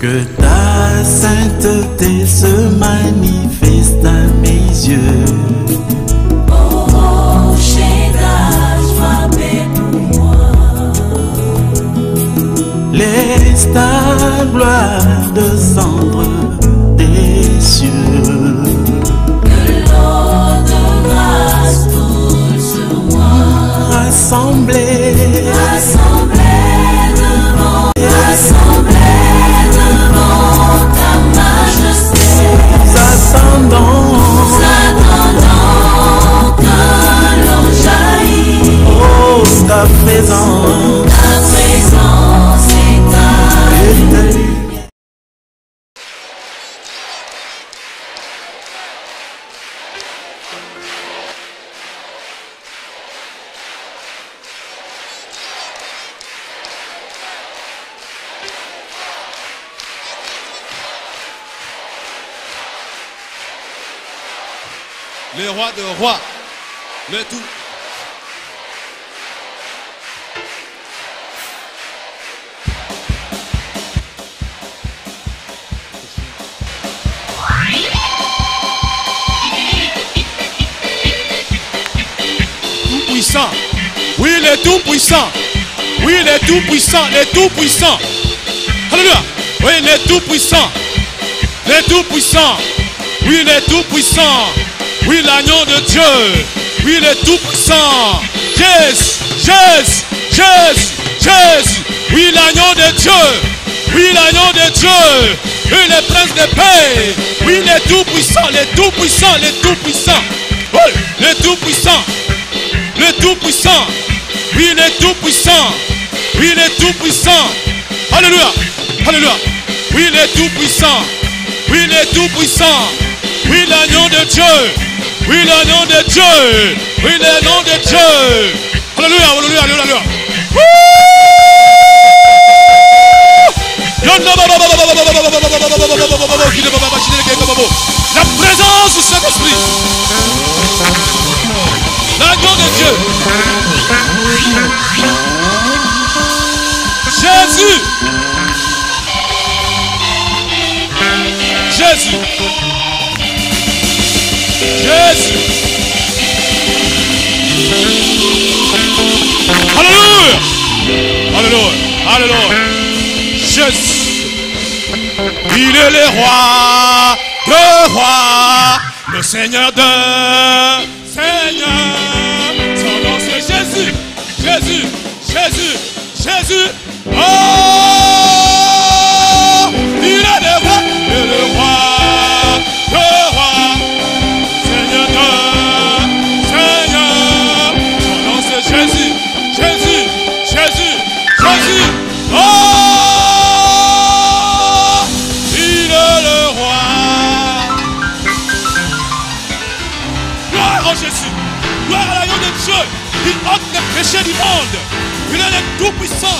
Que ta sainteté se manifeste à mes yeux. Oh, Shaddai, sois pour moi. Laisse ta gloire descendre des cieux. Que l'eau de grâce coule sur moi. Rassemblés devant ta majesté. nous attendons Que l'on jaillit. oh ta présence. Ta présence est ta lumière. Le roi de rois, le tout. Tout puissant. Oui, le tout puissant. Oui, le tout puissant, le tout puissant. Alléluia. Oui, le tout puissant. Le tout puissant. Oui, le tout puissant. Oui, l'agneau de Dieu. Oui, le tout-puissant. Jésus, Jésus, Jésus, Jésus. Oui, l'agneau de Dieu. Oui, l'agneau de Dieu. Oui, le prince de paix. Oui, le tout-puissant, le tout-puissant, le tout-puissant. Oui, le tout-puissant. Le tout-puissant. Oui, le tout-puissant. Oui, le tout-puissant. Alléluia. Alléluia. Oui, le tout-puissant. Oui, le tout-puissant. Oui, l'agneau de Dieu. Oui, le nom de Dieu. Oui, le nom de Dieu. Alléluia, alléluia, alléluia. La présence du Saint-Esprit. L'agneau de Dieu. Jésus. Jésus. Jésus. Alléluia. Alléluia. Alléluia. Jésus. Il est le roi de rois, le Seigneur de Seigneur. Son nom c'est Jésus. Jésus. Jésus. Jésus. Oh, il est le roi. Il est le roi de rois. Jésus, Jésus, Jésus, Jésus. Oh, il est le roi. Gloire en Jésus. Gloire à l'agneau de Dieu. Il ôte les péchés du monde. Il est le tout-puissant.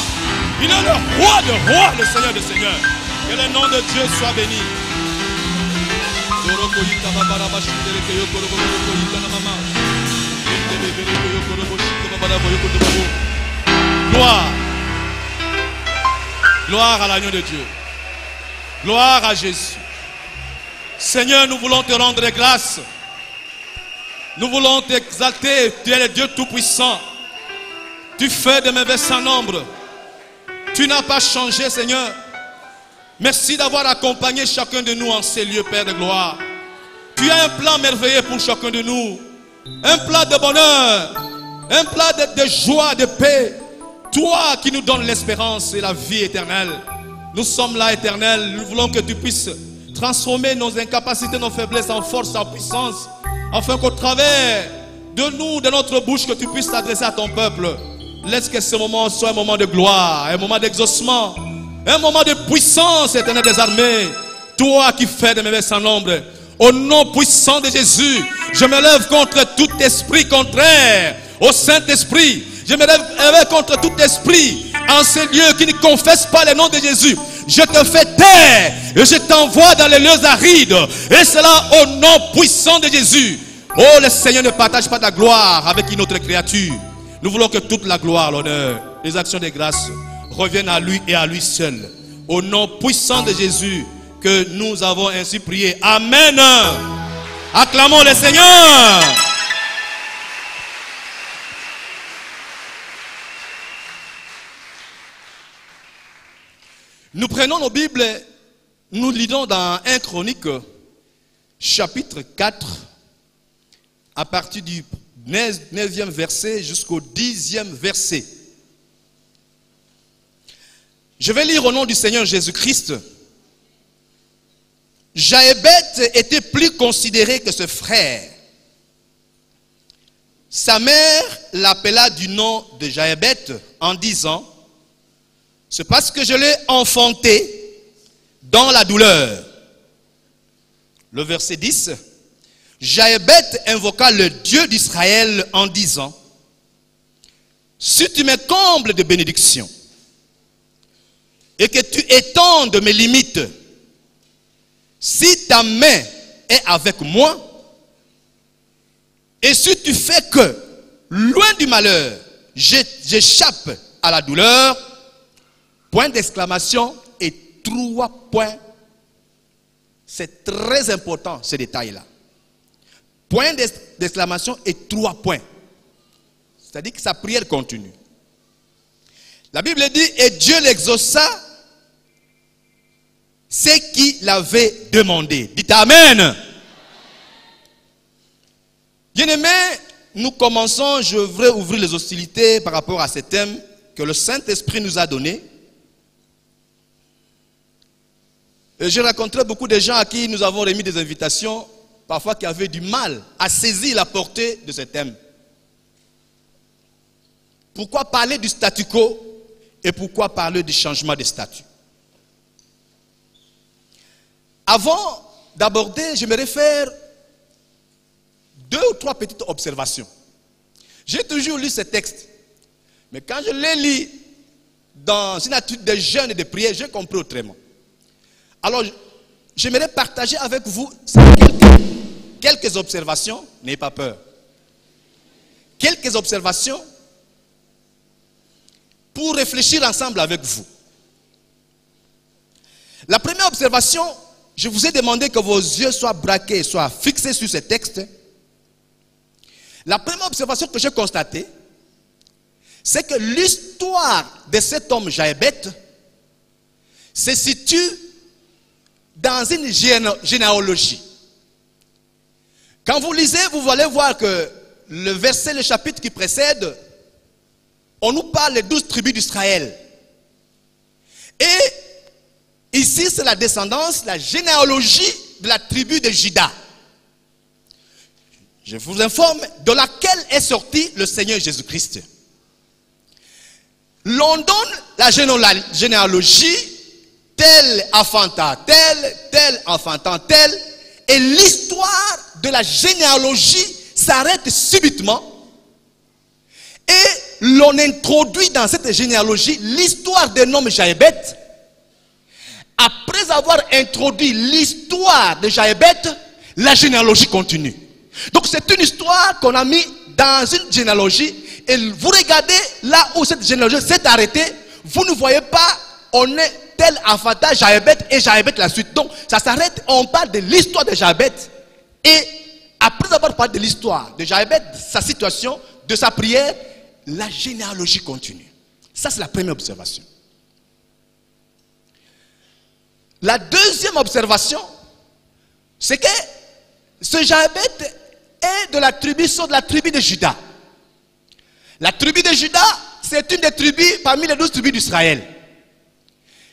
Il est le roi de rois, le Seigneur de seigneurs. Que le nom de Dieu soit béni. Gloire. Gloire à l'agneau de Dieu. Gloire à Jésus. Seigneur, nous voulons te rendre grâce. Nous voulons t'exalter. Tu es le Dieu tout-puissant. Tu fais de merveilles sans nombre. Tu n'as pas changé, Seigneur. Merci d'avoir accompagné chacun de nous en ces lieux, Père de gloire. Tu as un plan merveilleux pour chacun de nous. Un plan de bonheur. Un plan de joie, de paix. Toi qui nous donnes l'espérance et la vie éternelle. Nous sommes là, Éternel. Nous voulons que tu puisses transformer nos incapacités, nos faiblesses en force, en puissance. Afin qu'au travers de nous, de notre bouche, que tu puisses t'adresser à ton peuple. Laisse que ce moment soit un moment de gloire, un moment d'exaucement, un moment de puissance, Éternel des armées. Toi qui fais de merveilles sans nombre. Au nom puissant de Jésus, je me lève contre tout esprit contraire au Saint-Esprit. Je me lève contre tout esprit en ces lieux qui ne confessent pas le nom de Jésus. Je te fais taire et je t'envoie dans les lieux arides. Et cela au nom puissant de Jésus. Oh, le Seigneur ne partage pas ta gloire avec une autre créature. Nous voulons que toute la gloire, l'honneur, les actions de grâce reviennent à lui et à lui seul. Au nom puissant de Jésus que nous avons ainsi prié. Amen. Acclamons le Seigneur. Nous prenons nos Bibles, nous lisons dans 1 Chronique, chapitre 4, à partir du 9e verset jusqu'au 10e verset. Je vais lire au nom du Seigneur Jésus-Christ. Jaébet était plus considéré que ses frères. Sa mère l'appela du nom de Jaébet en disant: c'est parce que je l'ai enfanté dans la douleur. Le verset 10. Jaébet invoqua le Dieu d'Israël en disant: si tu me combles de bénédictions et que tu étendes mes limites, si ta main est avec moi, et si tu fais que, loin du malheur, j'échappe à la douleur, point d'exclamation et 3 points. C'est très important ce détail-là. Point d'exclamation et 3 points. C'est-à-dire que sa prière continue. La Bible dit, et Dieu l'exauça, ce qu'il avait demandé. Dites Amen. Bien-aimés, nous commençons, je voudrais ouvrir les hostilités par rapport à ce thème que le Saint-Esprit nous a donné. J'ai rencontré beaucoup de gens à qui nous avons remis des invitations, parfois qui avaient du mal à saisir la portée de ce thème. Pourquoi parler du statu quo et pourquoi parler du changement de statut? Avant d'aborder, j'aimerais faire 2 ou 3 petites observations. J'ai toujours lu ce texte, mais quand je l'ai lu dans une attitude de jeûne et de prière, j'ai compris autrement. Alors, j'aimerais partager avec vous quelques observations. N'ayez pas peur. Quelques observations pour réfléchir ensemble avec vous. La première observation, je vous ai demandé que vos yeux soient braqués, soient fixés sur ce texte. La première observation que j'ai constatée, c'est que l'histoire de cet homme Jaébet se situe dans une généalogie. Quand vous lisez, vous allez voir que le verset, le chapitre qui précède, on nous parle des 12 tribus d'Israël. Et ici, c'est la descendance, la généalogie de la tribu de Juda. Je vous informe de laquelle est sorti le Seigneur Jésus-Christ. L'on donne la généalogie, tel enfantant tel, tel enfantant tel, et l'histoire de la généalogie s'arrête subitement. Et l'on introduit dans cette généalogie l'histoire d'un homme Jaébet. Après avoir introduit l'histoire de Jaébet, la généalogie continue. Donc c'est une histoire qu'on a mis dans une généalogie. Et vous regardez là où cette généalogie s'est arrêtée, vous ne voyez pas, on est tel enfantin Jaébet et Jaébet la suite. Donc ça s'arrête, on parle de l'histoire de Jaébet. Et après avoir parlé de l'histoire de Jaébet, de sa situation, de sa prière, la généalogie continue. Ça c'est la première observation. La deuxième observation, c'est que ce Jaébet est de la tribu de Juda. La tribu de Juda, c'est une des tribus parmi les 12 tribus d'Israël.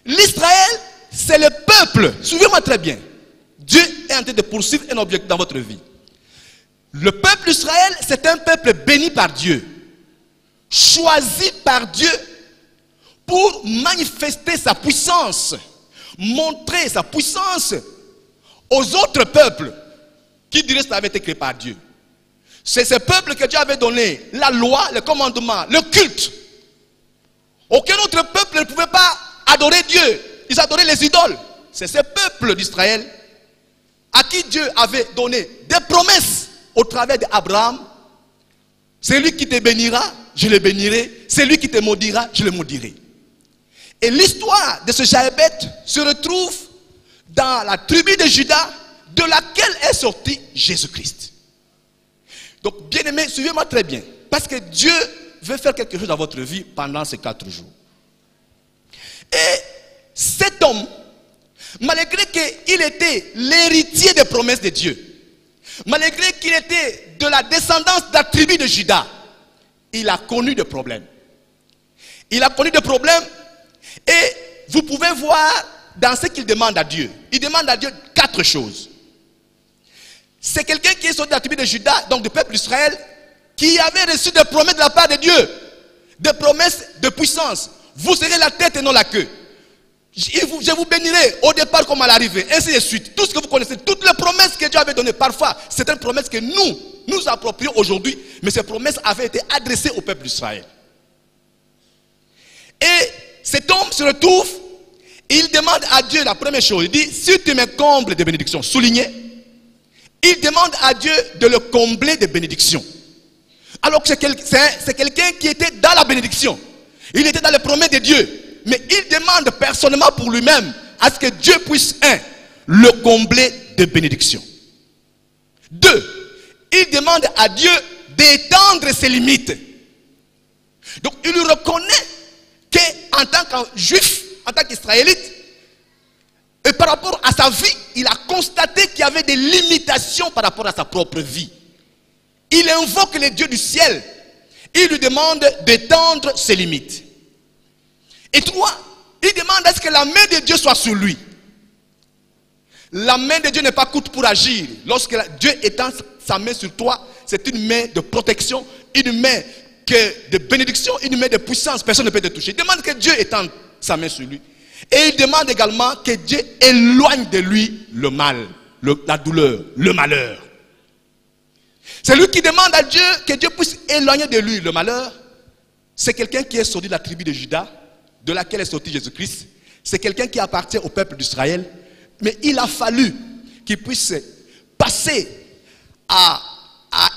L'Israël, c'est le peuple. Suivez-moi très bien. Dieu est en train de poursuivre un objectif dans votre vie. Le peuple d'Israël, c'est un peuple béni par Dieu, choisi par Dieu pour manifester sa puissance, montrer sa puissance aux autres peuples qui diraient que ça avait été créé par Dieu. C'est ce peuple que Dieu avait donné la loi, le commandement, le culte. Aucun autre peuple ne pouvait pas adorer Dieu. Ils adoraient les idoles. C'est ce peuple d'Israël à qui Dieu avait donné des promesses au travers d'Abraham. C'est lui qui te bénira, je le bénirai. C'est lui qui te maudira, je le maudirai. Et l'histoire de ce Jaébet se retrouve dans la tribu de Juda, de laquelle est sorti Jésus-Christ. Donc, bien-aimés, suivez-moi très bien. Parce que Dieu veut faire quelque chose dans votre vie pendant ces 4 jours. Et cet homme, malgré qu'il était l'héritier des promesses de Dieu, malgré qu'il était de la descendance de la tribu de Juda, il a connu des problèmes. Il a connu des problèmes et vous pouvez voir dans ce qu'il demande à Dieu. Il demande à Dieu 4 choses. C'est quelqu'un qui est sorti de la tribu de Juda, donc du peuple d'Israël, qui avait reçu des promesses de la part de Dieu. Des promesses de puissance. Vous serez la tête et non la queue. Je vous bénirai au départ comme à l'arrivée. Ainsi de suite. Tout ce que vous connaissez, toutes les promesses que Dieu avait données, parfois, c'est une promesse que nous approprions aujourd'hui. Mais ces promesses avaient été adressées au peuple d'Israël. Et cet homme se retrouve, il demande à Dieu la première chose. Il dit, si tu me combles de bénédictions, souligné, il demande à Dieu de le combler de bénédictions. Alors que c'est quelqu'un qui était dans la bénédiction. Il était dans les promesses de Dieu. Mais il demande personnellement pour lui-même à ce que Dieu puisse, le combler de bénédictions. 2, il demande à Dieu d'étendre ses limites. Donc il lui reconnaît qu'en tant que juif, en tant qu'israélite, et par rapport à sa vie, il a constaté qu'il y avait des limitations par rapport à sa propre vie. Il invoque les dieux du ciel. Il lui demande d'étendre ses limites. Et 3, il demande à ce que la main de Dieu soit sur lui. La main de Dieu n'est pas courte pour agir. Lorsque Dieu étend sa main sur toi, c'est une main de protection, une main de bénédiction, une main de puissance. Personne ne peut te toucher. Il demande que Dieu étende sa main sur lui. Et il demande également que Dieu éloigne de lui le mal, la douleur, le malheur. C'est lui qui demande à Dieu que Dieu puisse éloigner de lui le malheur. C'est quelqu'un qui est sorti de la tribu de Juda, de laquelle est sorti Jésus-Christ. C'est quelqu'un qui appartient au peuple d'Israël. Mais il a fallu qu'il puisse passer à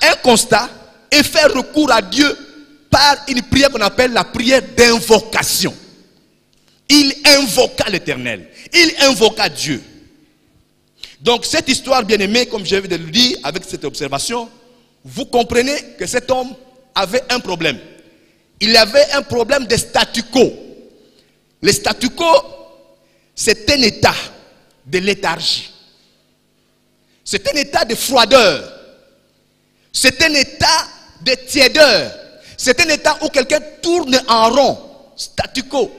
un constat et faire recours à Dieu par une prière qu'on appelle la prière d'invocation. Il invoqua l'Éternel. Il invoqua Dieu. Donc cette histoire, bien aimée, comme je viens de le dire avec cette observation, vous comprenez que cet homme avait un problème. Il avait un problème de statu quo. Le statu quo, c'est un état de léthargie. C'est un état de froideur. C'est un état de tiédeur. C'est un état où quelqu'un tourne en rond. Statu quo.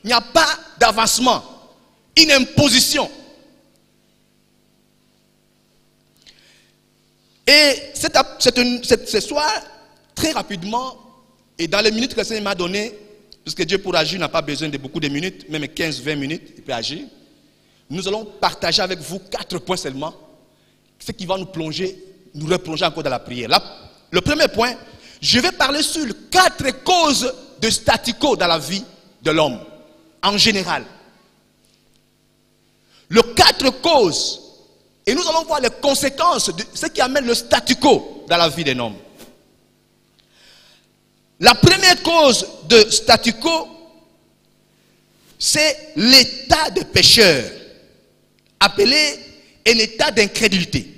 Il n'y a pas d'avancement. Une imposition. Et ce soir, très rapidement, et dans les minutes que le Seigneur m'a données, puisque Dieu pour agir n'a pas besoin de beaucoup de minutes, même 15-20 minutes, il peut agir. Nous allons partager avec vous 4 points seulement, ce qui va nous replonger encore dans la prière. Là, le premier point, je vais parler sur 4 causes de statu quo dans la vie de l'homme, en général. Les 4 causes, et nous allons voir les conséquences de ce qui amène le statu quo dans la vie d'un homme. La première cause de statu quo, c'est l'état de pécheur, appelé un état d'incrédulité.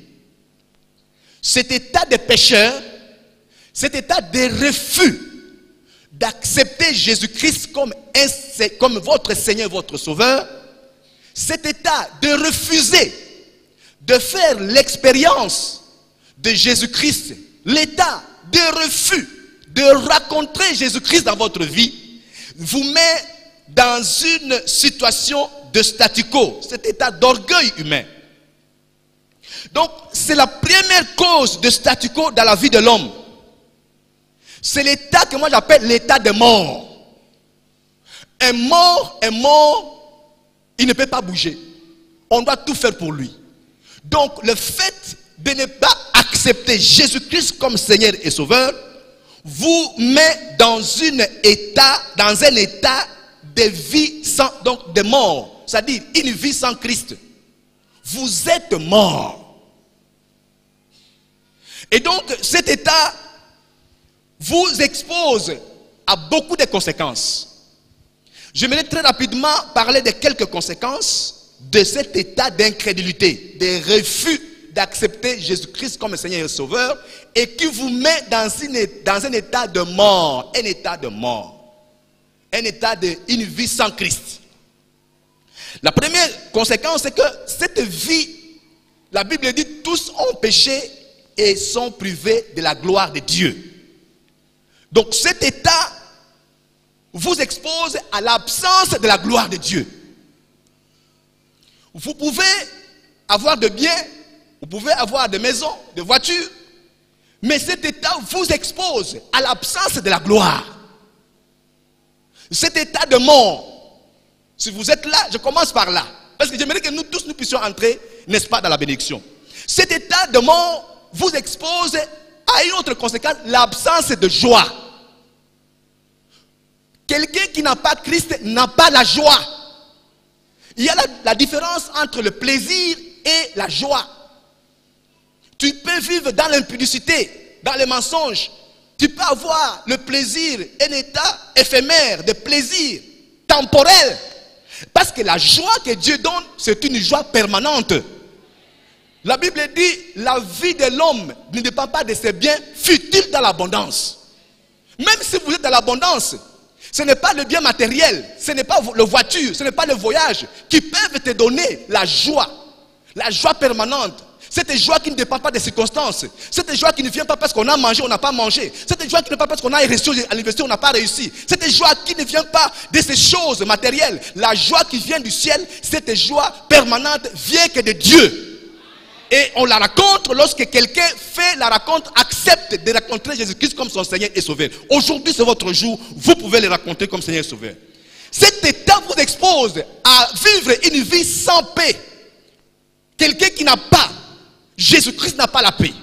Cet état de pécheur, cet état de refus d'accepter Jésus-Christ comme votre Seigneur, votre Sauveur, cet état de refuser de faire l'expérience de Jésus-Christ, l'état de refus de rencontrer Jésus-Christ dans votre vie, vous met dans une situation de statu quo, cet état d'orgueil humain. Donc, c'est la première cause de statu quo dans la vie de l'homme. C'est l'état que moi j'appelle l'état de mort. Un mort est mort, il ne peut pas bouger. On doit tout faire pour lui. Donc, le fait de ne pas accepter Jésus-Christ comme Seigneur et Sauveur vous met dans un état de vie sans, donc de mort, c'est-à-dire une vie sans Christ. Vous êtes mort. Et donc cet état vous expose à beaucoup de conséquences. J'aimerais très rapidement parler de quelques conséquences de cet état d'incrédulité, des refus d'accepter Jésus-Christ comme Seigneur et Sauveur, et qui vous met dans un état de mort, un état de mort, un état d'une vie sans Christ. La première conséquence, c'est que cette vie, la Bible dit, tous ont péché et sont privés de la gloire de Dieu. Donc cet état vous expose à l'absence de la gloire de Dieu. Vous pouvez avoir de biens, vous pouvez avoir des maisons, des voitures, mais cet état vous expose à l'absence de la gloire. Cet état de mort, si vous êtes là, je commence par là, parce que j'aimerais que nous tous nous puissions entrer, n'est-ce pas, dans la bénédiction. Cet état de mort vous expose à une autre conséquence, l'absence de joie. Quelqu'un qui n'a pas Christ n'a pas la joie. Il y a la différence entre le plaisir et la joie. Tu peux vivre dans l'impudicité, dans les mensonges. Tu peux avoir le plaisir, un état éphémère de plaisir temporel. Parce que la joie que Dieu donne, c'est une joie permanente. La Bible dit, la vie de l'homme ne dépend pas de ses biens, fut-il dans l'abondance. Même si vous êtes dans l'abondance, ce n'est pas le bien matériel, ce n'est pas la voiture, ce n'est pas le voyage qui peuvent te donner la joie permanente. Cette joie qui ne dépend pas des circonstances. Cette joie qui ne vient pas parce qu'on a mangé, on n'a pas mangé. Cette joie qui ne vient pas parce qu'on a réussi à l'université, on n'a pas réussi. Cette joie qui ne vient pas de ces choses matérielles. La joie qui vient du ciel, cette joie permanente vient que de Dieu. Et on la raconte lorsque quelqu'un fait la raconte, accepte de raconter Jésus-Christ comme son Seigneur et Sauveur. Aujourd'hui c'est votre jour, vous pouvez le raconter comme Seigneur et Sauveur. Cet état vous expose à vivre une vie sans paix. Quelqu'un qui n'a pas Jésus-Christ n'a pas la paix.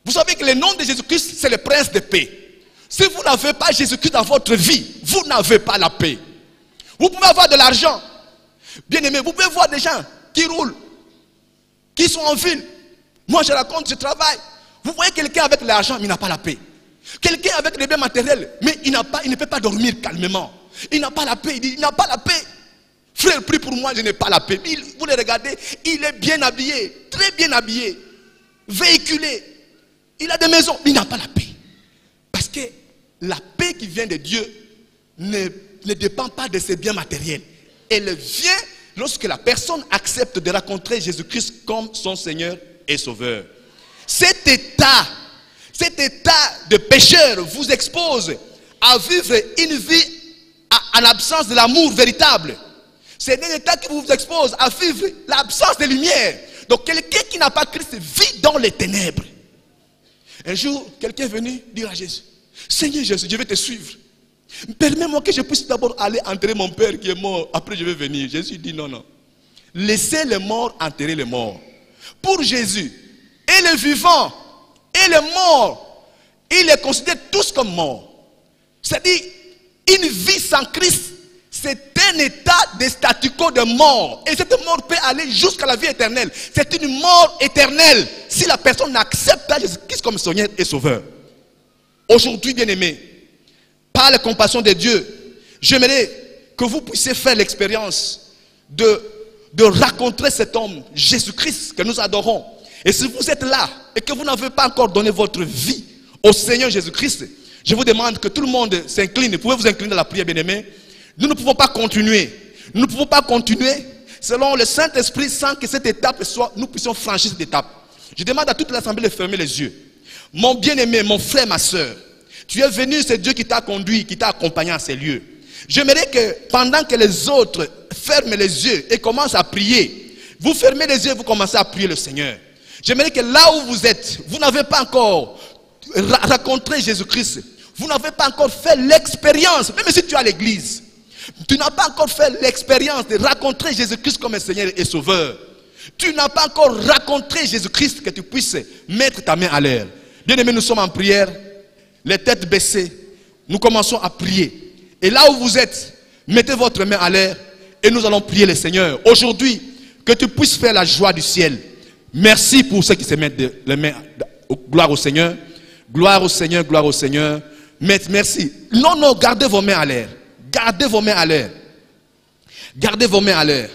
Vous savez que le nom de Jésus-Christ, c'est le prince de paix. Si vous n'avez pas Jésus-Christ dans votre vie, vous n'avez pas la paix. Vous pouvez avoir de l'argent. Bien aimé, vous pouvez voir des gens qui roulent, qui sont en ville. Moi, je raconte, je travaille. Vous voyez quelqu'un avec l'argent, mais il n'a pas la paix. Quelqu'un avec les biens matériels, mais il ne peut pas dormir calmement. Il n'a pas la paix. Il dit, il n'a pas la paix. Frère, prie pour moi, je n'ai pas la paix. Vous le regardez, il est bien habillé, très bien habillé, véhiculé. Il a des maisons, mais il n'a pas la paix. Parce que la paix qui vient de Dieu ne dépend pas de ses biens matériels. Elle vient lorsque la personne accepte de rencontrer Jésus-Christ comme son Seigneur et Sauveur. Cet état de pécheur vous expose à vivre une vie en absence de l'amour véritable. C'est un état qui vous expose à vivre l'absence de lumière. Donc quelqu'un qui n'a pas Christ vit dans les ténèbres. Un jour, quelqu'un est venu dire à Jésus, Seigneur Jésus, je vais te suivre. Permets-moi que je puisse d'abord aller enterrer mon père qui est mort. Après je vais venir. Jésus dit non, non. Laissez les morts enterrer les morts. Pour Jésus, et les vivants, et les morts, il les considère tous comme morts. C'est-à-dire, une vie sans Christ, c'est un état de statu quo de mort. Et cette mort peut aller jusqu'à la vie éternelle. C'est une mort éternelle si la personne n'accepte pas Jésus-Christ comme Seigneur et Sauveur. Aujourd'hui, bien-aimés, par la compassion de Dieu, j'aimerais que vous puissiez faire l'expérience de rencontrer cet homme, Jésus-Christ, que nous adorons. Et si vous êtes là et que vous n'avez pas encore donné votre vie au Seigneur Jésus-Christ, je vous demande que tout le monde s'incline. Vous pouvez vous incliner dans la prière, bien-aimés. Nous ne pouvons pas continuer. Nous ne pouvons pas continuer selon le Saint-Esprit sans que cette étape soit, nous puissions franchir cette étape. Je demande à toute l'assemblée de fermer les yeux. Mon bien-aimé, mon frère, ma soeur, tu es venu, c'est Dieu qui t'a conduit, qui t'a accompagné à ces lieux. J'aimerais que pendant que les autres ferment les yeux et commencent à prier, vous fermez les yeux et vous commencez à prier le Seigneur. J'aimerais que là où vous êtes, vous n'avez pas encore rencontré Jésus-Christ. Vous n'avez pas encore fait l'expérience, même si tu es à l'église. Tu n'as pas encore fait l'expérience de rencontrer Jésus-Christ comme un Seigneur et Sauveur. Tu n'as pas encore rencontré Jésus-Christ que tu puisses mettre ta main à l'air. Bien-aimés, nous sommes en prière, les têtes baissées. Nous commençons à prier. Et là où vous êtes, mettez votre main à l'air et nous allons prier le Seigneur. Aujourd'hui, que tu puisses faire la joie du ciel. Merci pour ceux qui se mettent les mains. Gloire au Seigneur. Gloire au Seigneur, gloire au Seigneur. Merci. Non, non, gardez vos mains à l'air. Gardez vos mains à l'air. Gardez vos mains à l'air.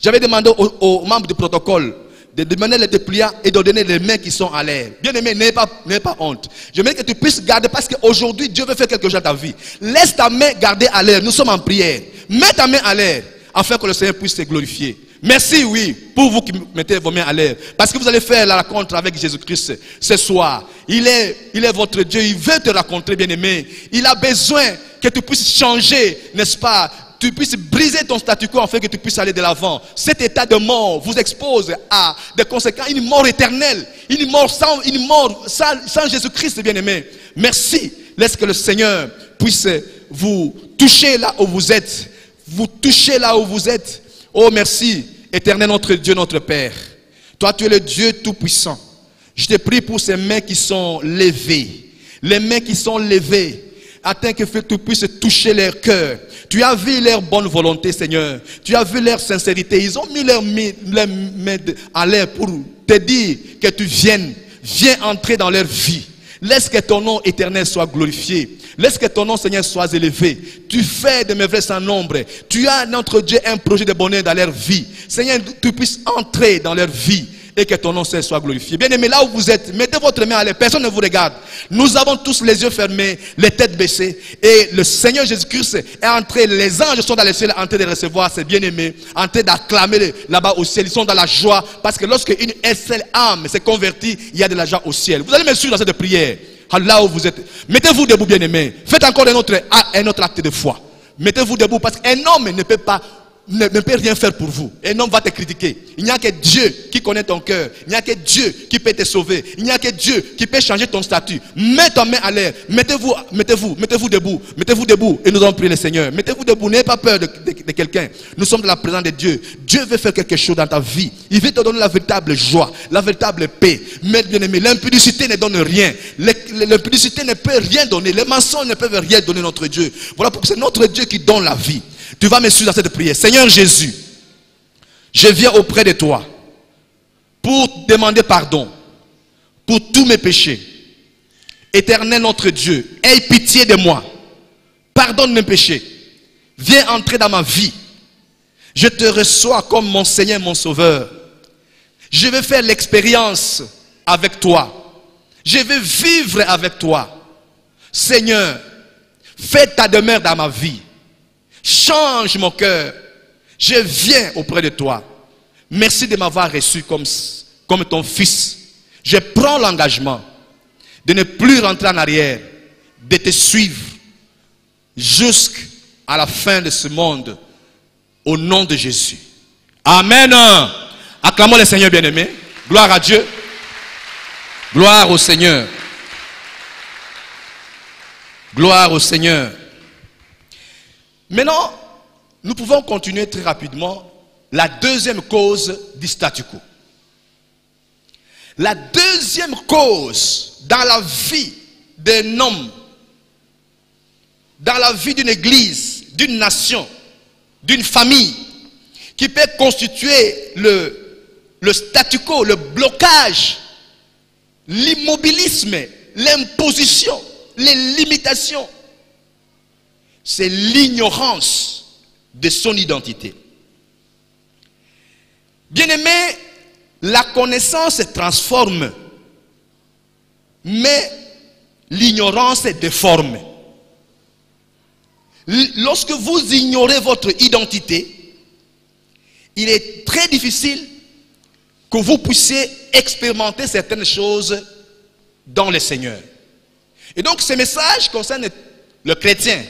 J'avais demandé aux membres du protocole de demander les dépliants et de donner les mains qui sont à l'air. Bien aimé, n'aie pas honte. Je veux que tu puisses garder parce qu'aujourd'hui, Dieu veut faire quelque chose dans ta vie. Laisse ta main garder à l'air. Nous sommes en prière. Mets ta main à l'air afin que le Seigneur puisse se glorifier. Merci, oui, pour vous qui mettez vos mains à l'air. Parce que vous allez faire la rencontre avec Jésus-Christ ce soir. Il est votre Dieu. Il veut te rencontrer, bien aimé. Il a besoin que tu puisses changer, n'est-ce pas? Tu puisses briser ton statu quo afin que tu puisses aller de l'avant. Cet état de mort vous expose à des conséquences, une mort éternelle, une mort sans Jésus-Christ, bien-aimé. Merci. Laisse que le Seigneur puisse vous toucher là où vous êtes. Vous toucher là où vous êtes. Oh, merci, éternel notre Dieu, notre Père. Toi, tu es le Dieu tout-puissant. Je te prie pour ces mains qui sont levées. Les mains qui sont levées. Afin que tu puisses toucher leur cœur. Tu as vu leur bonne volonté, Seigneur. Tu as vu leur sincérité. Ils ont mis leurs mains à l'air pour te dire que tu viens entrer dans leur vie. Laisse que ton nom éternel soit glorifié. Laisse que ton nom, Seigneur, soit élevé. Tu fais de merveilles sans nombre. Tu as, notre Dieu, un projet de bonheur dans leur vie. Seigneur, tu puisses entrer dans leur vie. Et que ton nom soit glorifié. Bien aimé, là où vous êtes, mettez votre main à l'air. Personne ne vous regarde. Nous avons tous les yeux fermés, les têtes baissées. Et le Seigneur Jésus-Christ est entré. Les anges sont dans le ciel en train de recevoir ses bien-aimés, en train d'acclamer là-bas au ciel. Ils sont dans la joie. Parce que lorsque une seule âme s'est convertie, il y a de la joie au ciel. Vous allez me suivre dans cette prière. Là où vous êtes. Mettez-vous debout, bien-aimés. Faites encore un autre acte de foi. Mettez-vous debout parce qu'un homme ne peut rien faire pour vous. Un homme va te critiquer. Il n'y a que Dieu qui connaît ton cœur. Il n'y a que Dieu qui peut te sauver. Il n'y a que Dieu qui peut changer ton statut. Mets ta main à l'air. Mettez-vous debout. Mettez-vous debout. Et nous allons prier le Seigneur. Mettez-vous debout. N'ayez pas peur de quelqu'un. Nous sommes dans la présence de Dieu. Dieu veut faire quelque chose dans ta vie. Il veut te donner la véritable joie, la véritable paix. Mais bien aimé, l'impudicité ne donne rien. L'impudicité ne peut rien donner. Les mensonges ne peuvent rien donner notre Dieu. Voilà pourquoi c'est notre Dieu qui donne la vie. Tu vas me suivre dans cette prière. Seigneur Jésus, je viens auprès de toi pour demander pardon pour tous mes péchés. Éternel notre Dieu, aie pitié de moi. Pardonne mes péchés. Viens entrer dans ma vie. Je te reçois comme mon Seigneur, mon Sauveur. Je veux faire l'expérience avec toi. Je veux vivre avec toi. Seigneur, fais ta demeure dans ma vie. Change mon cœur. Je viens auprès de toi. Merci de m'avoir reçu comme ton fils. Je prends l'engagement de ne plus rentrer en arrière, de te suivre jusqu'à la fin de ce monde. Au nom de Jésus. Amen. Acclamons le Seigneur bien-aimé. Gloire à Dieu. Gloire au Seigneur. Gloire au Seigneur. Maintenant, nous pouvons continuer très rapidement la deuxième cause du statu quo. La deuxième cause dans la vie d'un homme, dans la vie d'une église, d'une nation, d'une famille, qui peut constituer le statu quo, le blocage, l'immobilisme, l'imposition, les limitations, c'est l'ignorance de son identité. Bien-aimé, la connaissance transforme, mais l'ignorance déforme. Lorsque vous ignorez votre identité, il est très difficile que vous puissiez expérimenter certaines choses dans le Seigneur. Et donc ce message concerne le chrétien,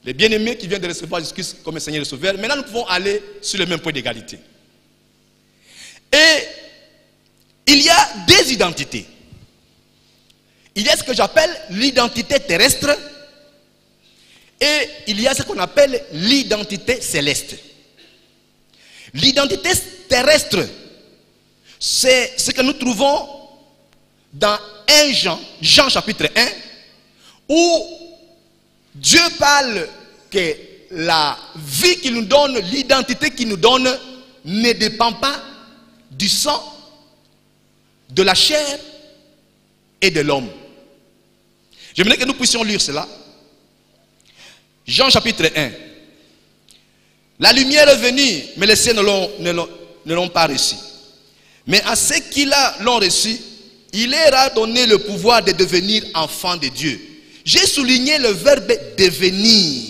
les bien-aimés qui viennent de recevoir Jésus-Christ comme Seigneur et Sauveur. Maintenant, nous pouvons aller sur le même point d'égalité. Et il y a des identités. Il y a ce que j'appelle l'identité terrestre et il y a ce qu'on appelle l'identité céleste. L'identité terrestre, c'est ce que nous trouvons dans 1 Jean chapitre 1, où Dieu parle que la vie qu'il nous donne, l'identité qu'il nous donne, ne dépend pas du sang, de la chair et de l'homme. J'aimerais que nous puissions lire cela. Jean chapitre 1. La lumière est venue, mais les siens ne l'ont pas reçu. Mais à ceux qui l'ont reçu, il leur a donné le pouvoir de devenir enfants de Dieu. J'ai souligné le verbe devenir.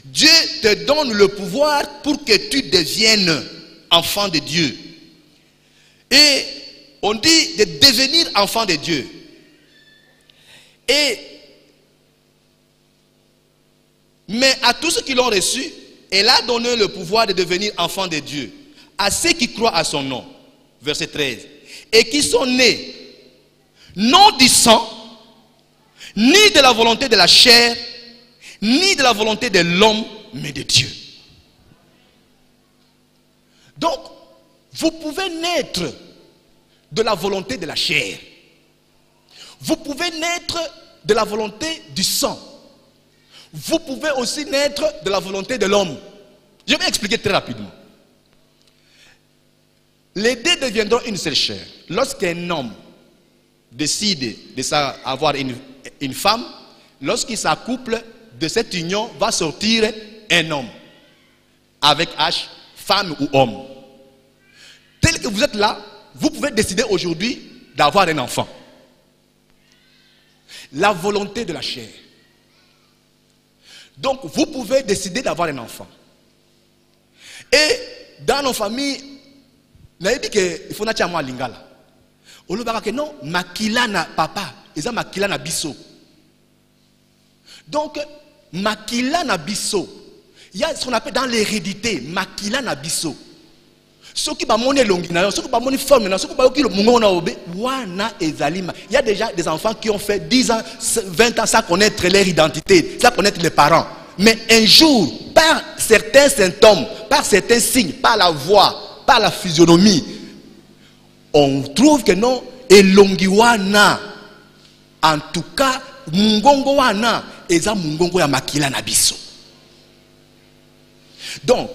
Dieu te donne le pouvoir pour que tu deviennes enfant de Dieu. Et on dit de devenir enfant de Dieu. Mais à tous ceux qui l'ont reçu, elle a donné le pouvoir de devenir enfants de Dieu. À ceux qui croient à son nom. Verset 13. Et qui sont nés, non du sang, ni de la volonté de la chair, ni de la volonté de l'homme, mais de Dieu. Donc, vous pouvez naître de la volonté de la chair. Vous pouvez naître de la volonté du sang. Vous pouvez aussi naître de la volonté de l'homme. Je vais expliquer très rapidement. Les deux deviendront une seule chair. Lorsqu'un homme décide d'avoir une femme, lorsqu'il s'accouple, de cette union va sortir un homme. Avec H, femme ou homme. Tel que vous êtes là, vous pouvez décider aujourd'hui d'avoir un enfant. La volonté de la chair. Donc, vous pouvez décider d'avoir un enfant. Et dans nos familles, on a dit qu'il faut naître à moi lingala. On lui dit que non, makila na papa, ils ont makila na biso. Donc, makila na biso. Il y a ce qu'on appelle dans l'hérédité, makila na biso. Ceux qui ont des longues, ceux qui ont des formes, ceux qui ont il y a déjà des enfants qui ont fait 10 ans, 20 ans sans connaître leur identité, sans connaître les parents. Mais un jour, par certains symptômes, par certains signes, par la voix, par la physionomie, on trouve que non, et longiwana, en tout cas, mungongo wana, eza mungongo ya makila na biso. Donc,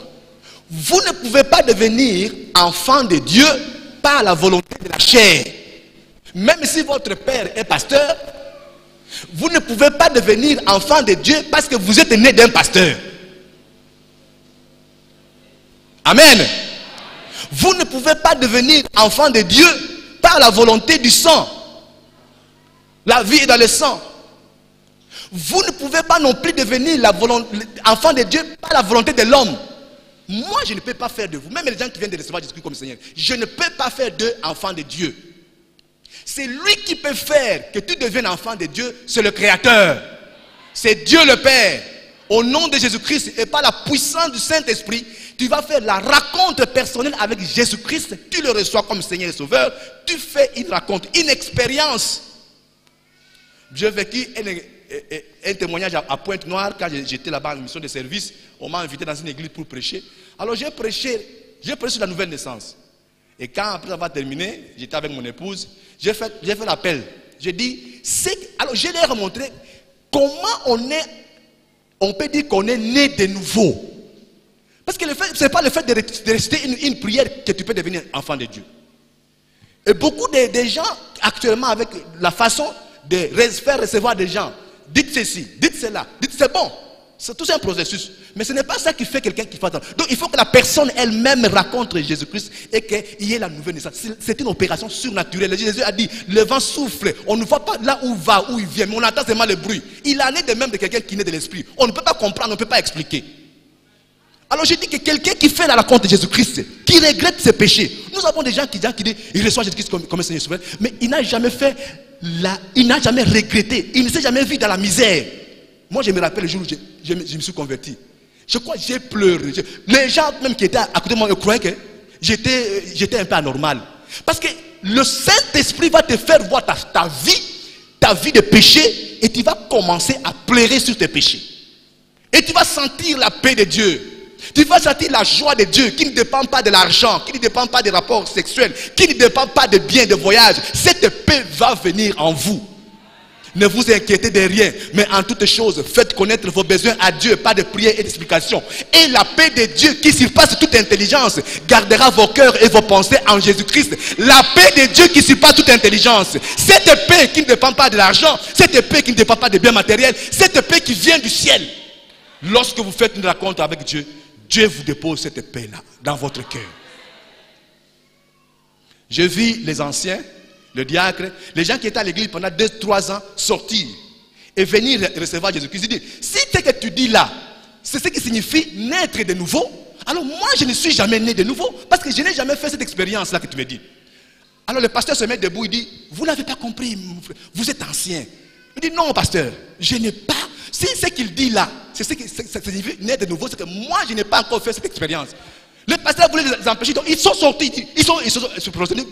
vous ne pouvez pas devenir enfant de Dieu par la volonté de la chair. Même si votre père est pasteur, vous ne pouvez pas devenir enfant de Dieu parce que vous êtes né d'un pasteur. Amen. Vous ne pouvez pas devenir enfant de Dieu par la volonté du sang. La vie est dans le sang. Vous ne pouvez pas non plus devenir enfant de Dieu par la volonté de l'homme. Moi, je ne peux pas faire de vous, même les gens qui viennent de recevoir Jésus-Christ comme Seigneur, je ne peux pas faire d'eux enfants de Dieu. C'est lui qui peut faire que tu deviennes enfant de Dieu, c'est le Créateur. C'est Dieu le Père. Au nom de Jésus-Christ et par la puissance du Saint-Esprit, tu vas faire la rencontre personnelle avec Jésus-Christ. Tu le reçois comme Seigneur et Sauveur. Tu fais une rencontre, une expérience. J'ai vécu un témoignage à Pointe-Noire quand j'étais là-bas en mission de service. On m'a invité dans une église pour prêcher. Alors j'ai prêché sur la nouvelle naissance. Et quand après avoir terminé, j'étais avec mon épouse, j'ai fait l'appel. J'ai dit, alors je leur ai montré comment on peut dire qu'on est né de nouveau. Parce que ce n'est pas le fait de réciter une prière que tu peux devenir enfant de Dieu. Et beaucoup de gens actuellement avec la façon de faire recevoir des gens, dites ceci, dites cela, dites c'est bon. C'est tout un processus. Mais ce n'est pas ça qui fait quelqu'un qui fait. Donc il faut que la personne elle-même rencontre Jésus-Christ et qu'il y ait la nouvelle naissance. C'est une opération surnaturelle. Jésus a dit, le vent souffle. On ne voit pas là où il va, où il vient, mais on entend seulement le bruit. Il en est de même de quelqu'un qui naît de l'esprit. On ne peut pas comprendre, on ne peut pas expliquer. Alors je dis que quelqu'un qui fait la rencontre de Jésus-Christ, qui regrette ses péchés. Nous avons des gens qui disent qu'il reçoit Jésus-Christ comme Seigneur Sauveur, mais il n'a jamais fait il n'a jamais regretté, il ne s'est jamais vu dans la misère. Moi je me rappelle le jour où je me suis converti. Je crois que j'ai pleuré. Les gens même qui étaient à côté de moi croyaient que j'étais un peu anormal. Parce que le Saint-Esprit va te faire voir ta vie de péché, et tu vas commencer à pleurer sur tes péchés. Et tu vas sentir la paix de Dieu. Tu vas sentir la joie de Dieu qui ne dépend pas de l'argent, qui ne dépend pas des rapports sexuels, qui ne dépend pas de biens, de voyages. Cette paix va venir en vous. Ne vous inquiétez de rien, mais en toutes choses, faites connaître vos besoins à Dieu, pas de prières et d'explications. Et la paix de Dieu qui surpasse toute intelligence gardera vos cœurs et vos pensées en Jésus-Christ. La paix de Dieu qui surpasse toute intelligence. Cette paix qui ne dépend pas de l'argent, cette paix qui ne dépend pas des biens matériels, cette paix qui vient du ciel. Lorsque vous faites une rencontre avec Dieu, Dieu vous dépose cette paix-là dans votre cœur. Je vis les anciens, le diacre, les gens qui étaient à l'église pendant 2-3 ans sortir et venir recevoir Jésus-Christ. Il dit, si ce que tu dis là, c'est ce qui signifie naître de nouveau, alors moi je ne suis jamais né de nouveau parce que je n'ai jamais fait cette expérience-là que tu me dis. Alors le pasteur se met debout, il dit, vous n'avez pas compris, vous êtes ancien. Il dit, non pasteur, je n'ai pas. Si ce qu'il dit là, c'est ce qui signifie naître de nouveau, c'est que moi je n'ai pas encore fait cette expérience. Le pasteur voulait les empêcher, donc ils sont sortis, ils sont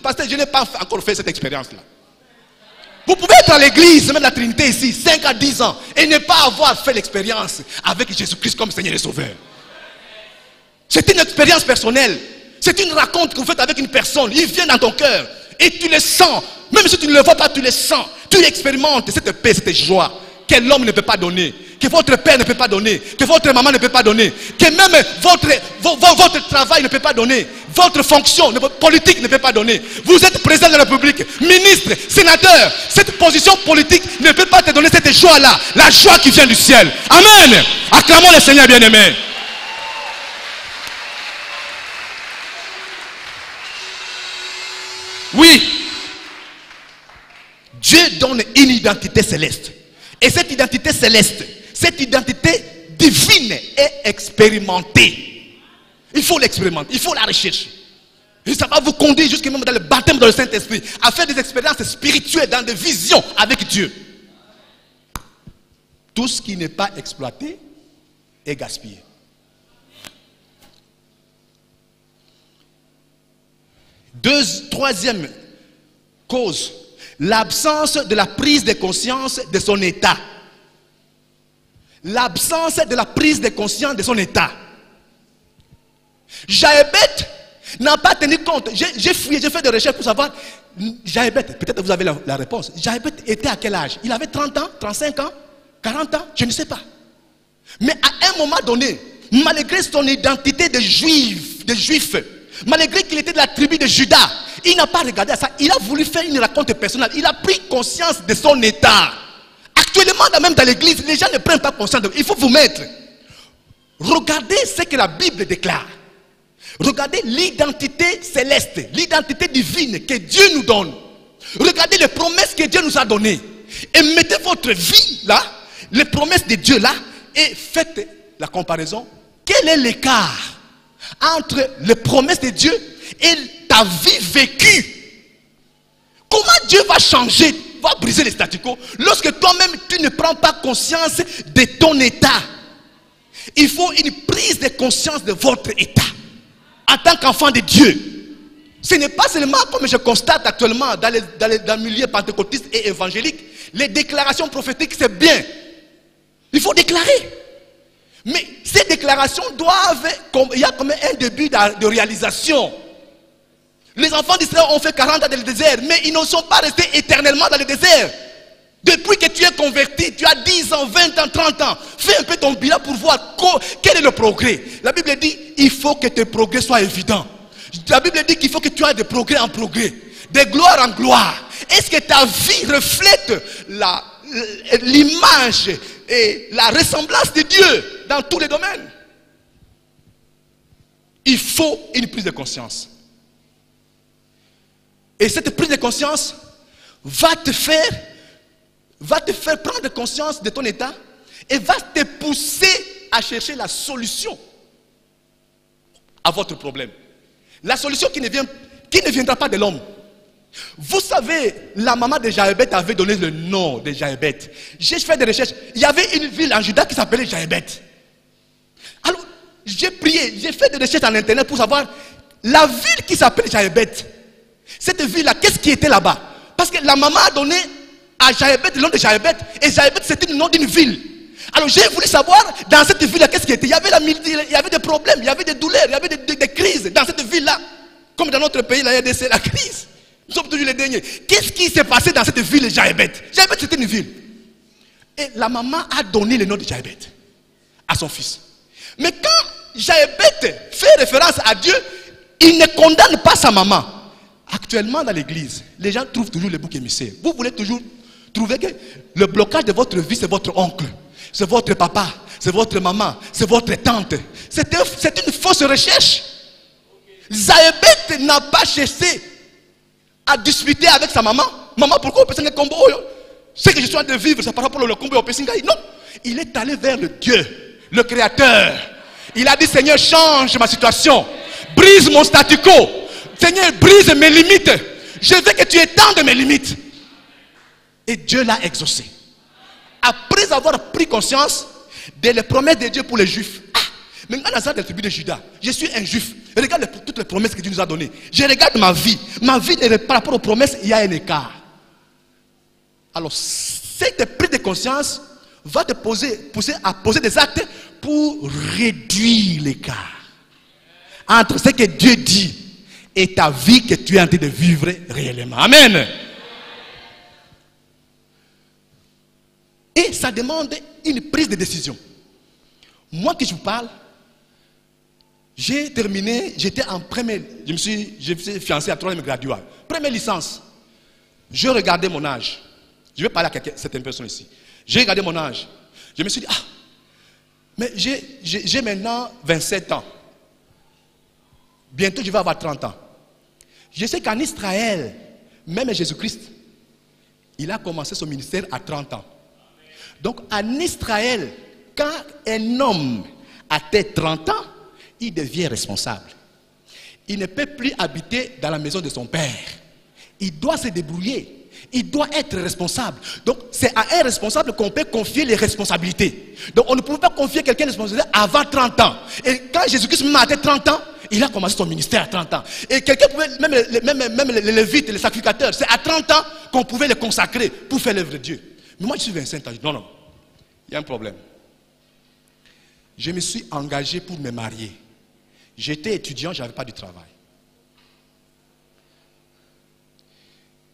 pasteur, je n'ai pas encore fait cette expérience-là. Vous pouvez être à l'église, même la Trinité ici, 5 à 10 ans, et ne pas avoir fait l'expérience avec Jésus-Christ comme Seigneur et Sauveur. C'est une expérience personnelle. C'est une rencontre que vous faites avec une personne. Il vient dans ton cœur et tu le sens. Même si tu ne le vois pas, tu le sens. Tu expérimentes cette paix, cette joie que l'homme ne peut pas donner, que votre père ne peut pas donner, que votre maman ne peut pas donner, que même votre travail ne peut pas donner, votre fonction politique ne peut pas donner. Vous êtes président de la République, ministre, sénateur. Cette position politique ne peut pas te donner cette joie-là, la joie qui vient du ciel. Amen. Acclamons le Seigneur bien-aimé. Oui, Dieu donne une identité céleste. Et cette identité céleste, cette identité divine est expérimentée. Il faut l'expérimenter, il faut la rechercher. Et ça va vous conduire jusqu'à même dans le baptême dans le Saint-Esprit, à faire des expériences spirituelles, dans des visions avec Dieu. Tout ce qui n'est pas exploité est gaspillé. Troisième cause, l'absence de la prise de conscience de son état. L'absence de la prise de conscience de son état. Jaébet n'a pas tenu compte. J'ai fouillé, j'ai fait des recherches pour savoir. Jaébet, peut-être vous avez la réponse. Jaébet était à quel âge? Il avait 30 ans, 35 ans, 40 ans, je ne sais pas. Mais à un moment donné, malgré son identité de juif, malgré qu'il était de la tribu de Juda, il n'a pas regardé à ça. Il a voulu faire une raconte personnelle. Il a pris conscience de son état. Actuellement, même dans l'église, les gens ne prennent pas conscience. Il faut vous mettre. Regardez ce que la Bible déclare. Regardez l'identité céleste, l'identité divine que Dieu nous donne. Regardez les promesses que Dieu nous a données. Et mettez votre vie là, les promesses de Dieu là, et faites la comparaison. Quel est l'écart entre les promesses de Dieu et ta vie vécue? Comment Dieu va changer, va briser les statu quo lorsque toi-même tu ne prends pas conscience de ton état? Il faut une prise de conscience de votre état en tant qu'enfant de Dieu. Ce n'est pas seulement comme je constate actuellement dans le milieu pentecôtiste et évangélique. Les déclarations prophétiques, c'est bien. Il faut déclarer. Mais ces déclarations doivent, il y a comme un début de réalisation. Les enfants d'Israël ont fait 40 ans dans le désert, mais ils ne sont pas restés éternellement dans le désert. Depuis que tu es converti, tu as 10 ans, 20 ans, 30 ans, fais un peu ton bilan pour voir quel est le progrès. La Bible dit, il faut que tes progrès soient évidents. La Bible dit qu'il faut que tu aies de progrès en progrès, de gloire en gloire. Est-ce que ta vie reflète l'image et la ressemblance de Dieu dans tous les domaines? Il faut une prise de conscience. Et cette prise de conscience va te faire prendre conscience de ton état et va te pousser à chercher la solution à votre problème. La solution qui ne viendra pas de l'homme. Vous savez, la maman de Jaébet avait donné le nom de Jaébet. J'ai fait des recherches. Il y avait une ville en Juda qui s'appelait Jaébet. Alors, j'ai prié, j'ai fait des recherches en internet pour savoir la ville qui s'appelle Jaébet. Cette ville-là, qu'est-ce qui était là-bas? Parce que la maman a donné à Jaébet le nom de Jaébet. Et Jaébet, c'était le nom d'une ville. Alors j'ai voulu savoir dans cette ville-là, qu'est-ce qui était? Il y avait des problèmes, il y avait des douleurs, il y avait des crises dans cette ville-là. Comme dans notre pays, la RDC, la crise. Nous sommes toujours les derniers. Qu'est-ce qui s'est passé dans cette ville de Jaébet? Jaébet, c'était une ville. Et la maman a donné le nom de Jaébet à son fils. Mais quand Jaébet fait référence à Dieu, il ne condamne pas sa maman. Actuellement dans l'église, les gens trouvent toujours le bouc émissaire. Vous voulez toujours trouver que le blocage de votre vie, c'est votre oncle, c'est votre papa. c'est votre maman, c'est votre tante. C'est une fausse recherche. Zaébet n'a pas cherché à discuter avec sa maman. Maman, pourquoi on peut se combo? Ce que je suis en train de vivre, c'est par rapport au combo au Pessingaï. Non, il est allé vers le Dieu, le Créateur. Il a dit, Seigneur, change ma situation. Brise mon statu quo. Seigneur, brise mes limites. Je veux que tu étendes mes limites. Et Dieu l'a exaucé. Après avoir pris conscience des promesses de Dieu pour les Juifs. Maintenant, dans la tribu de Juda, je suis un Juif. Regarde toutes les promesses que Dieu nous a données. Je regarde ma vie. Ma vie, par rapport aux promesses, il y a un écart. Alors, cette prise de conscience va te pousser à poser des actes pour réduire l'écart entre ce que Dieu dit et ta vie que tu es en train de vivre réellement. Amen. Et ça demande une prise de décision. Moi qui je vous parle, j'ai terminé, j'étais en première, je me suis fiancé à 3e graduat. Première licence. Je regardais mon âge. Je vais parler à certaines personnes ici. J'ai regardé mon âge. Je me suis dit, mais j'ai maintenant 27 ans. Bientôt je vais avoir 30 ans. Je sais qu'en Israël, même Jésus-Christ, il a commencé son ministère à 30 ans. Donc en Israël, quand un homme atteint 30 ans, il devient responsable. Il ne peut plus habiter dans la maison de son père. Il doit se débrouiller. Il doit être responsable. Donc c'est à un responsable qu'on peut confier les responsabilités. Donc on ne pouvait pas confier quelqu'un de responsabilité avant 30 ans. Et quand Jésus-Christ même atteint 30 ans, il a commencé son ministère à 30 ans. Et quelqu'un pouvait, même les lévites, les sacrificateurs, c'est à 30 ans qu'on pouvait les consacrer pour faire l'œuvre de Dieu. Mais moi je suis 25 ans, je dis non, il y a un problème. Je me suis engagé pour me marier. J'étais étudiant, je n'avais pas de travail.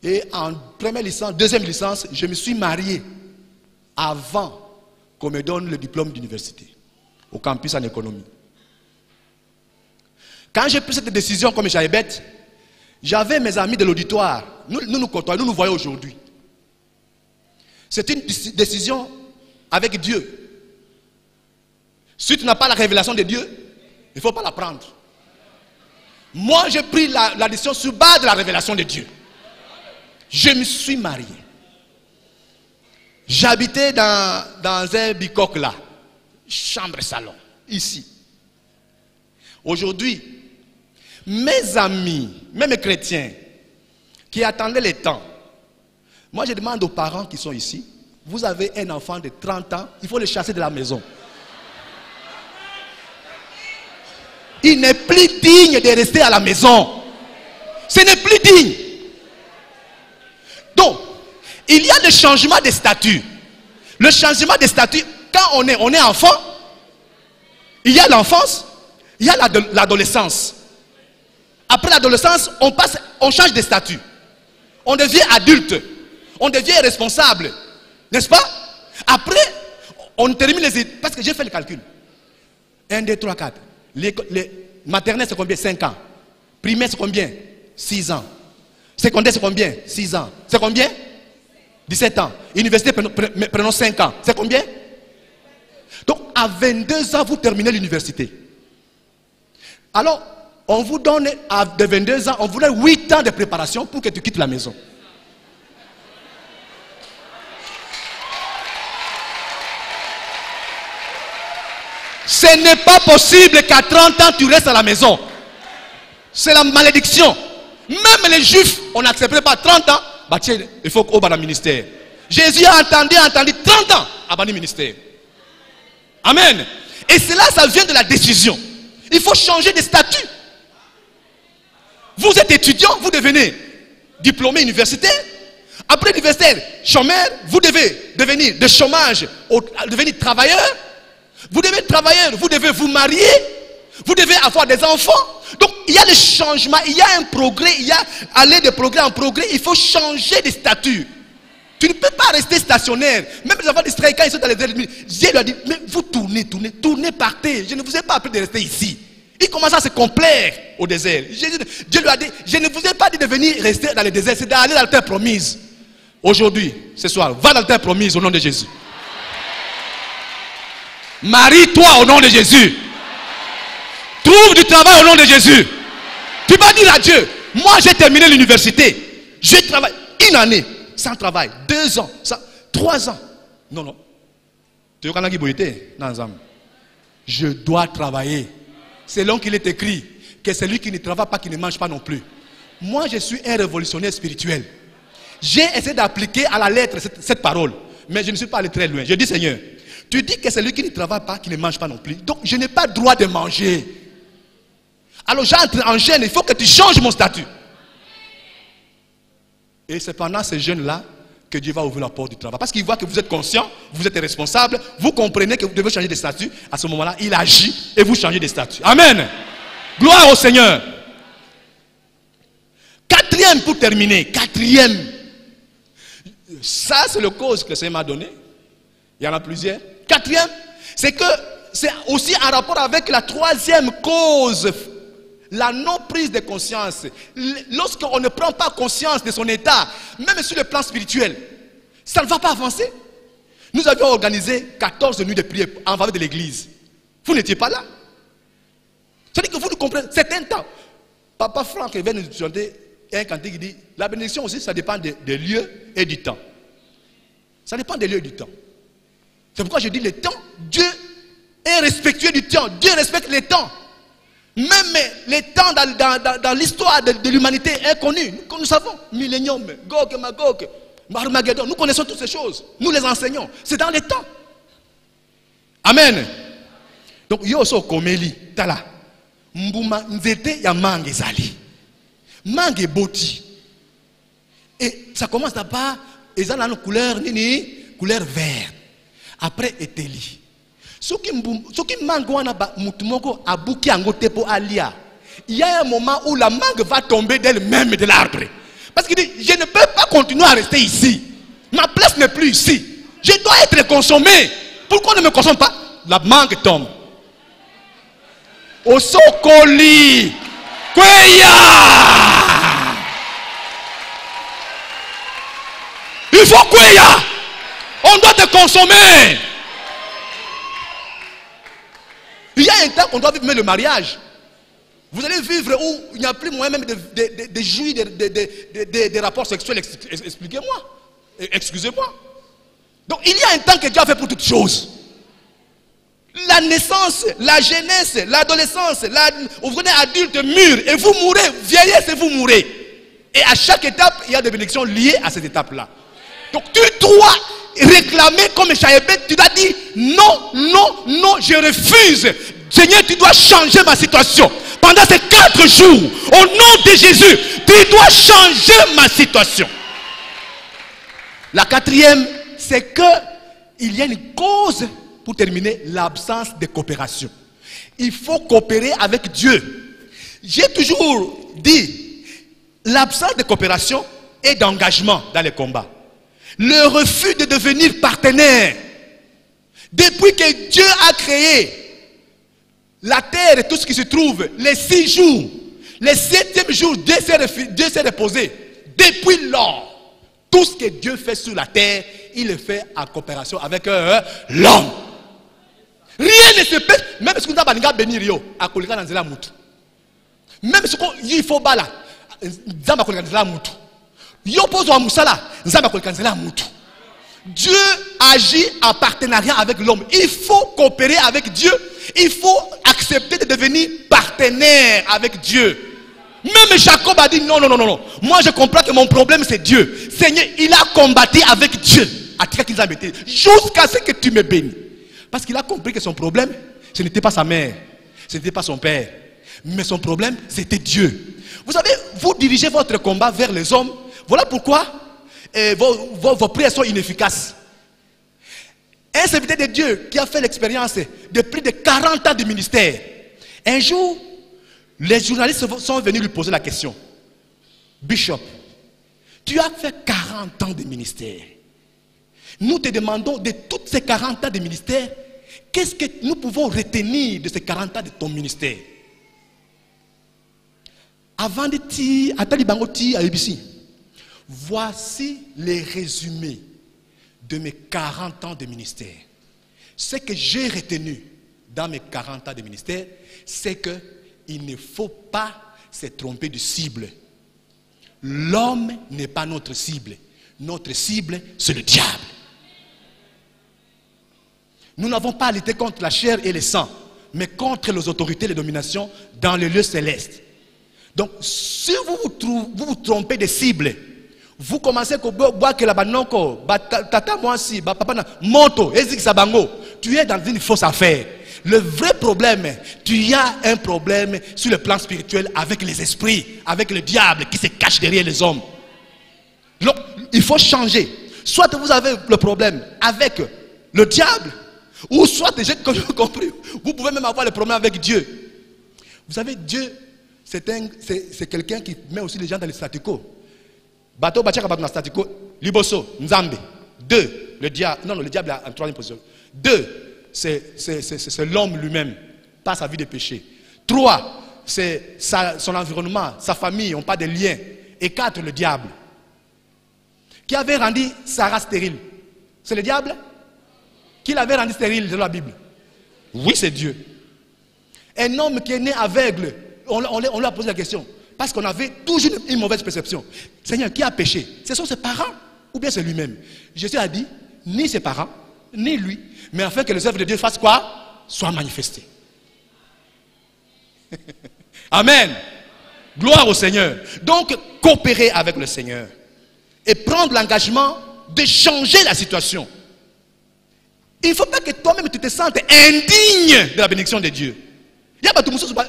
Et en première licence, deuxième licence, je me suis marié avant qu'on me donne le diplôme d'université au campus en économie. Quand j'ai pris cette décision comme Jaébet, j'avais mes amis de l'auditoire. Nous côtoyons, nous voyons aujourd'hui. C'est une décision avec Dieu. Si tu n'as pas la révélation de Dieu, il ne faut pas la prendre. Moi, j'ai pris la décision sur base de la révélation de Dieu. Je me suis marié. J'habitais dans un bicoque là. Chambre-salon. Ici. Aujourd'hui, mes amis, même chrétiens, qui attendaient le temps. Moi, je demande aux parents qui sont ici. Vous avez un enfant de 30 ans, il faut le chasser de la maison. Il n'est plus digne de rester à la maison. Ce n'est plus digne. Donc, il y a le changement de statut. Le changement de statut, quand on est enfant, il y a l'enfance, il y a l'adolescence. Après l'adolescence, on change de statut. On devient adulte. On devient responsable. N'est-ce pas? Après, on termine les études. Parce que j'ai fait le calcul. 1, 2, 3, 4. Les maternelles, c'est combien? 5 ans. Primaire, c'est combien? 6 ans. Secondaire, c'est combien? 6 ans. C'est combien? 17 ans. Université, prenons 5 ans. C'est combien? Donc, à 22 ans, vous terminez l'université. Alors, on vous donne, à 22 ans, on vous donne 8 ans de préparation pour que tu quittes la maison. Ce n'est pas possible qu'à 30 ans, tu restes à la maison. C'est la malédiction. Même les juifs, on n'accepterait pas 30 ans. Bah tiens, il faut qu'on ait le ministère. Jésus a entendu 30 ans, abandonner le ministère. Amen. Et cela, ça vient de la décision. Il faut changer de statut. Vous êtes étudiant, vous devenez diplômé universitaire. Après universitaire, chômeur, vous devez devenir de chômage, devenir travailleur. Vous devez travailler, vous devez vous marier. Vous devez avoir des enfants. Donc, il y a des changements, il y a un progrès, il y a aller de progrès en progrès. Il faut changer de statut. Tu ne peux pas rester stationnaire. Même les enfants d'Israël, quand ils sont dans les désert, Dieu leur a dit, mais vous tournez, partez. Je ne vous ai pas appris de rester ici. Ils commencent à se complaire au désert. Dieu lui a dit, je ne vous ai pas dit de venir rester dans le désert, c'est d'aller dans la terre promise. Aujourd'hui, ce soir, va dans la terre promise au nom de Jésus. Marie-toi au nom de Jésus. Trouve du travail au nom de Jésus. Tu vas dire à Dieu, moi j'ai terminé l'université. Je travaille 1 année sans travail, 2 ans, 3 ans. Non, non. Je dois travailler. C'est là qu'il est écrit que celui qui ne travaille pas, qui ne mange pas non plus. Moi, je suis un révolutionnaire spirituel. J'ai essayé d'appliquer à la lettre cette parole, mais je ne suis pas allé très loin. Je dis, Seigneur, tu dis que celui qui ne travaille pas, qui ne mange pas non plus. Donc, je n'ai pas le droit de manger. Alors, j'entre en gêne, il faut que tu changes mon statut. Et c'est pendant ces jeunes-là que Dieu va ouvrir la porte du travail. Parce qu'il voit que vous êtes conscient, vous êtes responsable, vous comprenez que vous devez changer de statut. À ce moment-là, il agit et vous changez de statut. Amen. Gloire au Seigneur. 4e pour terminer. 4e. Ça, c'est le cause que le Seigneur m'a donné. Il y en a plusieurs. 4e, c'est que c'est aussi en rapport avec la 3e cause. La non-prise de conscience. Lorsqu'on ne prend pas conscience de son état, même sur le plan spirituel, ça ne va pas avancer. Nous avions organisé 14 nuits de prière en faveur de l'église. Vous n'étiez pas là. C'est-à-dire que vous nous comprenez. C'est un temps. Papa Franck vient nous chanter un cantique qui dit, la bénédiction aussi, ça dépend des lieux et du temps. Ça dépend des lieux et du temps. C'est pourquoi je dis le temps. Dieu est respectueux du temps. Dieu respecte les temps. Même les temps dans l'histoire de l'humanité est connu. Nous savons. Millénium, Gog, Magog, Armageddon. Nous connaissons toutes ces choses. Nous les enseignons. C'est dans les temps. Amen. Donc, il y a aussi Komeli. Tala. Mbuma nzete ya mange zali. Mange boti. Et ça commence d'abord. Ils ont une couleur couleur verte. Après, Eteli. Ce qui mangue mutumoko abuki angote po alia. Il y a un moment où la mangue va tomber d'elle-même de l'arbre. Parce qu'il dit, je ne peux pas continuer à rester ici. Ma place n'est plus ici. Je dois être consommé. Pourquoi on ne me consomme pas? La mangue tombe. Au sokoli. Kweya. Il faut kweya. On doit te consommer. Il y a un temps qu'on doit vivre même le mariage. Vous allez vivre où il n'y a plus moyen même de jouir des rapports sexuels. Expliquez-moi. Excusez-moi. Donc il y a un temps que Dieu a fait pour toutes choses. La naissance, la jeunesse, l'adolescence, vous venez adulte, mûr, et vous mourrez, vieillesse et vous mourrez. Et à chaque étape, il y a des bénédictions liées à cette étape-là. Donc tu dois réclamer comme Chaébet, tu dois dire non, non, non, je refuse. Seigneur, tu dois changer ma situation. Pendant ces 4 jours, au nom de Jésus, tu dois changer ma situation. La 4e, c'est que il y a une cause pour terminer, l'absence de coopération. Il faut coopérer avec Dieu. J'ai toujours dit, l'absence de coopération et d'engagement dans les combats. Le refus de devenir partenaire. Depuis que Dieu a créé la terre et tout ce qui se trouve, les 6 jours, le 7e jour, Dieu s'est reposé. Depuis lors, tout ce que Dieu fait sur la terre, il le fait en coopération avec l'homme. Rien ne se peut, même si vous avez béni Rio, à Kolika Nanzela Moutou. Même si il faut bala, Zamba Kolika Nanzela Moutou. Yo pozo Moussala, Zamba Kolika Nanzela Moutou. Dieu agit en partenariat avec l'homme. Il faut coopérer avec Dieu. Il faut accepter de devenir partenaire avec Dieu. Même Jacob a dit non, non, non, non. Moi je comprends que mon problème c'est Dieu. Seigneur, il a combattu avec Dieu. Jusqu'à ce que tu me bénis. Parce qu'il a compris que son problème, ce n'était pas sa mère, ce n'était pas son père. Mais son problème, c'était Dieu. Vous savez, vous dirigez votre combat vers les hommes. Voilà pourquoi vos prières sont inefficaces. Un serviteur de Dieu qui a fait l'expérience de plus de 40 ans de ministère. Un jour, les journalistes sont venus lui poser la question. Bishop, tu as fait 40 ans de ministère. Nous te demandons de toutes ces 40 ans de ministère, qu'est-ce que nous pouvons retenir de ces 40 ans de ton ministère? Avant de dire, à ABC, voici les résumés de mes 40 ans de ministère. Ce que j'ai retenu dans mes 40 ans de ministère, c'est qu'il ne faut pas se tromper de cible. L'homme n'est pas notre cible. Notre cible, c'est le diable. Nous n'avons pas à lutter contre la chair et le sang, mais contre les autorités et les dominations dans les lieux célestes. Donc, si vous vous trompez de cible, vous commencez à boire que la banoko, tata moi si, papa na moto, ezik sabango, tu es dans une fausse affaire. Le vrai problème, tu as un problème sur le plan spirituel avec les esprits, avec le diable qui se cache derrière les hommes. Donc, il faut changer. Soit vous avez le problème avec le diable, ou soit, j'ai compris, vous pouvez même avoir le problème avec Dieu. Vous savez, Dieu, c'est quelqu'un qui met aussi les gens dans le statu quo. Bateau, bachaka, bateau, statu quo, liboso, nzambe. 2, le diable, non, le diable est en troisième position. 2, c'est l'homme lui-même, pas sa vie de péché. 3, c'est son environnement, sa famille, n'ont pas de liens. Et 4, le diable. Qui avait rendu Sarah stérile? C'est le diable? Qui l'avait rendu stérile dans la Bible? Oui, c'est Dieu. Un homme qui est né aveugle, on lui a posé la question. Parce qu'on avait toujours une mauvaise perception. Seigneur, qui a péché? Ce sont ses parents ou bien c'est lui-même? Jésus a dit, ni ses parents, ni lui, mais afin que les œuvres de Dieu fassent quoi? Soient manifestées. Amen. Gloire au Seigneur. Donc, coopérer avec le Seigneur et prendre l'engagement de changer la situation. Il ne faut pas que toi-même tu te sentes indigne de la bénédiction de Dieu.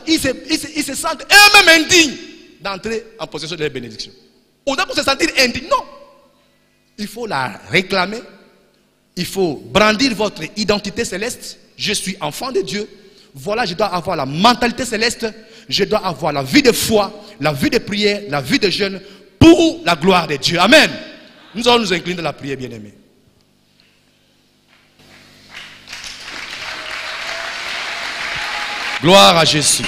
Ils se sentent eux-mêmes indignes d'entrer en possession de la bénédiction. On doit se sentir indigne. Non. Il faut la réclamer. Il faut brandir votre identité céleste. Je suis enfant de Dieu. Voilà, je dois avoir la mentalité céleste. Je dois avoir la vie de foi, la vie de prière, la vie de jeûne pour la gloire de Dieu. Amen. Nous allons nous incliner dans la prière, bien-aimés. Gloire à Jésus.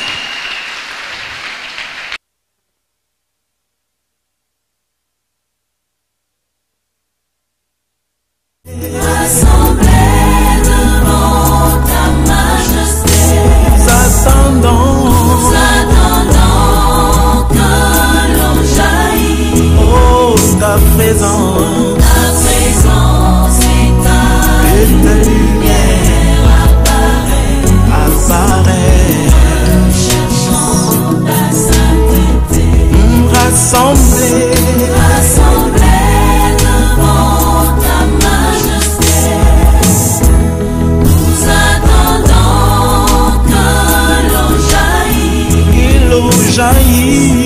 Rassemblés devant ta majesté, Nous attendons que l'on jaillisse. oh, ta présence Ta présence et ta lumière apparaît. cherchons ta sainteté. Rassemblés Devant ta majesté, nous attendons que l'on jaillisse. il jaillit.